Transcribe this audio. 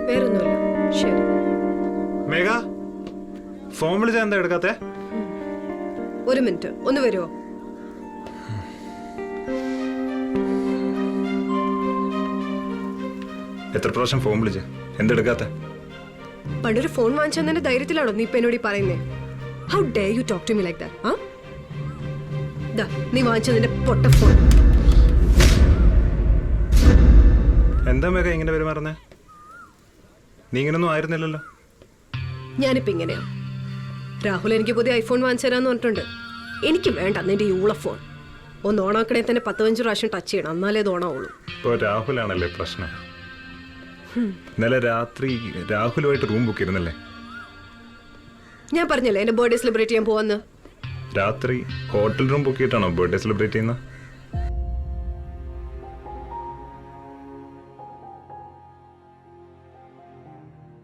വേറൊന്നുമില്ല. ശരി. മേഘ, ഫോൺ വിളിച്ചാ എന്താ എടുക്കാത്തെ? ഒരു മിനിറ്റ്, ഒന്ന് വരുമോ? എത്ര പ്രാവശ്യം ഫോൺ വിളിച്ച എന്തെടുക്കാത്തെ? പണ്ടൊരു ഫോൺ വാങ്ങിച്ചതിന്റെ ധൈര്യത്തിലാണോ നീ ഇപ്പൊ എന്നോട് പറയുന്നേ? How dare you talk to me like that? നീ വാങ്ങിച്ചതിന്റെ പൊട്ട ഫോൺ. എന്താ മേഘ ഇങ്ങനെ പെരുമാറുന്നേ? നീ ഇങ്ങനൊന്നും ആയിരുന്നില്ലല്ലോ. ഞാനിപ്പോ ഇങ്ങനെയാ. രാഹുൽ എനിക്ക് പുതിയ ഐഫോൺ വാങ്ങിച്ചു തരാന്ന് പറഞ്ഞിട്ടുണ്ട്. എനിക്ക് വേണ്ട നിന്റെ യൂള ഫോൺ. ഒന്ന് ഓണാക്കണേ തന്നെ 10-15 പ്രാവശ്യം ടച്ച് ചെയ്യണം, എന്നാലേ ഇത് ഓണാവുള്ളൂ. ഇപ്പൊ രാഹുലാണല്ലേ പ്രശ്നം. ഇന്നലെ രാത്രി രാഹുലുമായിട്ട് റൂം ബുക്ക് ചെയ്തിരുന്നല്ലേ? ഞാൻ പറഞ്ഞല്ലേ എന്റെ ബർത്ത്ഡേ സെലിബ്രേറ്റ് ചെയ്യാൻ പോവാന്ന്. രാത്രി ഹോട്ടൽ റൂം ബുക്ക് ചെയ്തിട്ടാണോ ബർത്ത്ഡേ സെലിബ്രേറ്റ് ചെയ്യുന്നത്?